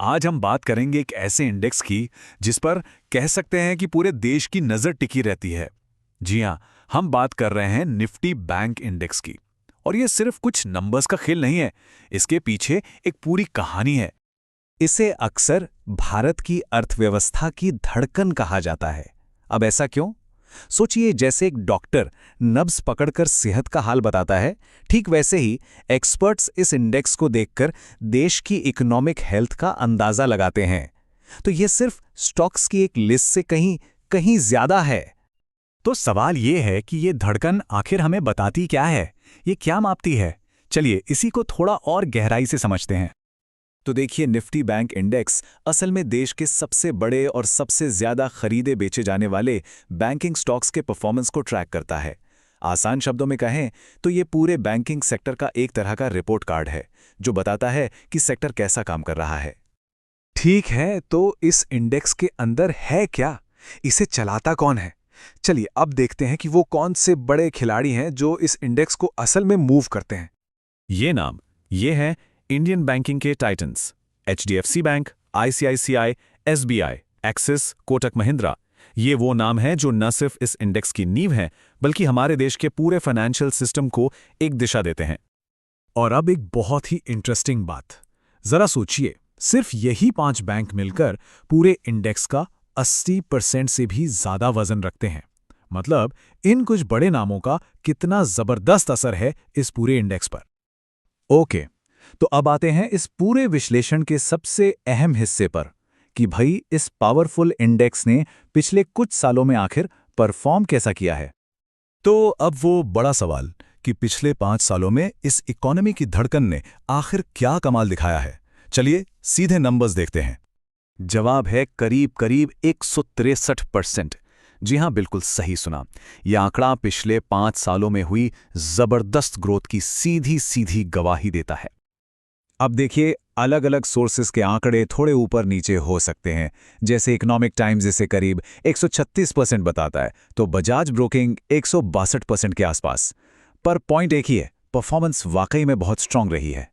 आज हम बात करेंगे एक ऐसे इंडेक्स की जिस पर कह सकते हैं कि पूरे देश की नज़र टिकी रहती है। जी हाँ, हम बात कर रहे हैं निफ्टी बैंक इंडेक्स की। और ये सिर्फ कुछ नंबर्स का खेल नहीं है, इसके पीछे एक पूरी कहानी है। इसे अक्सर भारत की अर्थव्यवस्था की धड़कन कहा जाता है। अब ऐसा क्यों? सोचिए, जैसे एक डॉक्टर नब्ज पकड़कर सेहत का हाल बताता है, ठीक वैसे ही एक्सपर्ट्स इस इंडेक्स को देखकर देश की इकोनॉमिक हेल्थ का अंदाजा लगाते हैं। तो ये सिर्फ स्टॉक्स की एक लिस्ट से कहीं कहीं ज्यादा है। तो सवाल ये है कि ये धड़कन आखिर हमें बताती क्या है, ये क्या मापती है? चलिए इसी को थोड़ा और गहराई से समझते हैं। तो देखिए, निफ्टी बैंक इंडेक्स असल में देश के सबसे बड़े और सबसे ज्यादा खरीदे बेचे जाने वाले बैंकिंग स्टॉक्स के परफॉर्मेंस को ट्रैक करता है। आसान शब्दों में कहें तो ये पूरे बैंकिंग सेक्टर का एक तरह का रिपोर्ट कार्ड है, जो बताता है कि सेक्टर कैसा काम कर रहा है। ठीक है, तो इस इंडेक्स के अंदर है क्या? इसे चलाता कौन है? चलिए अब देखते हैं कि वो कौन से बड़े खिलाड़ी हैं जो इस इंडेक्स को असल में मूव करते हैं। ये हैं इंडियन बैंकिंग के titans, HDFC bank, ICICI, SBI, axis, Kotak Mahindra. ये वो नाम हैं जो न सिर्फ इस इंडेक्स की नींव हैं, बल्कि हमारे देश के पूरे फाइनेंशियल सिस्टम को एक दिशा देते हैं। और अब एक बहुत ही इंटरेस्टिंग बात, जरा सोचिए, सिर्फ यही 5 बैंक मिलकर पूरे इंडेक्स का 80% से भी ज्यादा वजन रखते हैं। मतलब इन कुछ बड़े नामों का कितना जबरदस्त असर है इस पूरे इंडेक्स पर। ओके, तो अब आते हैं इस पूरे विश्लेषण के सबसे अहम हिस्से पर कि भाई इस पावरफुल इंडेक्स ने पिछले कुछ सालों में आखिर परफॉर्म कैसा किया है। तो अब वो बड़ा सवाल कि पिछले 5 सालों में इस इकोनॉमी की धड़कन ने आखिर क्या कमाल दिखाया है। चलिए सीधे नंबर्स देखते हैं। जवाब है करीब करीब 163%। जी हां, बिल्कुल सही सुना। यह आंकड़ा पिछले 5 सालों में हुई जबरदस्त ग्रोथ की सीधी सीधी गवाही देता है। अब देखिए, अलग अलग सोर्सेस के आंकड़े थोड़े ऊपर नीचे हो सकते हैं। जैसे इकोनॉमिक टाइम्स इसे करीब 136% बताता है, तो बजाज ब्रोकिंग 162% के आसपास। पर पॉइंट एक ही है, परफॉर्मेंस वाकई में बहुत स्ट्रांग रही है।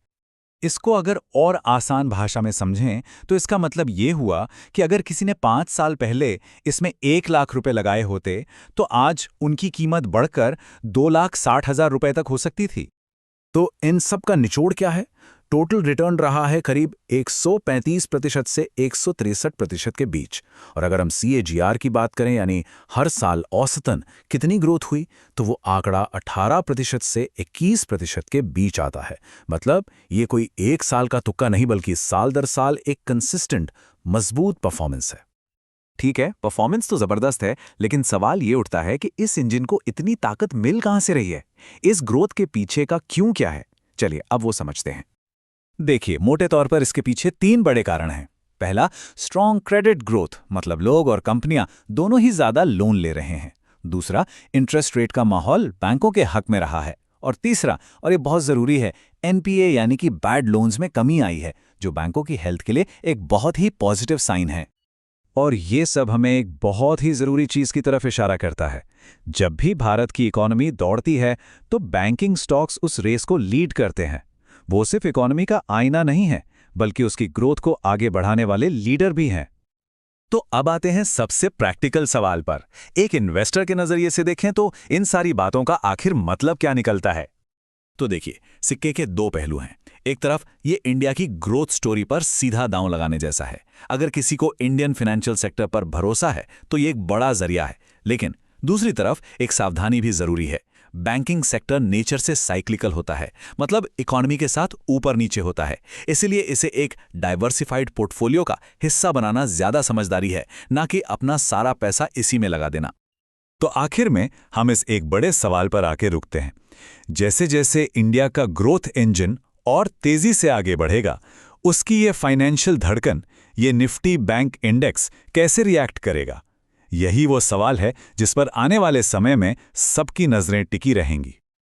इसको अगर और आसान भाषा में समझें तो इसका मतलब ये हुआ कि अगर किसी ने 5 साल पहले इसमें 1 लाख रुपए लगाए होते, तो आज उनकी कीमत बढ़कर 2,60,000 रुपए तक हो सकती थी। तो इन सब का निचोड़ क्या है? टोटल रिटर्न रहा है करीब 135% से 163% के बीच। और अगर हम CAGR की बात करें, यानी हर साल औसतन कितनी ग्रोथ हुई, तो वो आंकड़ा 18% से 21% के बीच आता है। मतलब ये कोई एक साल का तुक्का नहीं, बल्कि साल दर साल एक कंसिस्टेंट मजबूत परफॉर्मेंस है। ठीक है, परफॉर्मेंस तो जबरदस्त है, लेकिन सवाल ये उठता है कि इस इंजन को इतनी ताकत मिल कहां से रही है? इस ग्रोथ के पीछे का क्यों क्या है? चलिए अब वो समझते हैं। देखिए, मोटे तौर पर इसके पीछे 3 बड़े कारण हैं। पहला, स्ट्रॉन्ग क्रेडिट ग्रोथ, मतलब लोग और कंपनियां दोनों ही ज्यादा लोन ले रहे हैं। दूसरा, इंटरेस्ट रेट का माहौल बैंकों के हक में रहा है। और तीसरा, और ये बहुत जरूरी है, NPA यानी कि बैड लोन्स में कमी आई है, जो बैंकों की हेल्थ के लिए एक बहुत ही पॉजिटिव साइन है। और ये सब हमें एक बहुत ही जरूरी चीज की तरफ इशारा करता है। जब भी भारत की इकोनॉमी दौड़ती है, तो बैंकिंग स्टॉक्स उस रेस को लीड करते हैं। वो सिर्फ इकोनॉमी का आईना नहीं है, बल्कि उसकी ग्रोथ को आगे बढ़ाने वाले लीडर भी हैं। तो अब आते हैं सबसे प्रैक्टिकल सवाल पर। एक इन्वेस्टर के नजरिए से देखें तो इन सारी बातों का आखिर मतलब क्या निकलता है? तो देखिए, सिक्के के 2 पहलू हैं। एक तरफ ये इंडिया की ग्रोथ स्टोरी पर सीधा दांव लगाने जैसा है। अगर किसी को इंडियन फाइनेंशियल सेक्टर पर भरोसा है तो ये एक बड़ा जरिया है। लेकिन दूसरी तरफ एक सावधानी भी जरूरी है। बैंकिंग सेक्टर नेचर से साइक्लिकल होता है, मतलब इकोनॉमी के साथ ऊपर नीचे होता है। इसलिए इसे एक डाइवर्सिफाइड पोर्टफोलियो का हिस्सा बनाना ज्यादा समझदारी है, ना कि अपना सारा पैसा इसी में लगा देना। तो आखिर में हम इस एक बड़े सवाल पर आके रुकते हैं। जैसे जैसे इंडिया का ग्रोथ इंजन और तेजी से आगे बढ़ेगा, उसकी ये फाइनेंशियल धड़कन, ये निफ्टी बैंक इंडेक्स कैसे रिएक्ट करेगा? यही वो सवाल है जिस पर आने वाले समय में सबकी नजरें टिकी रहेंगी।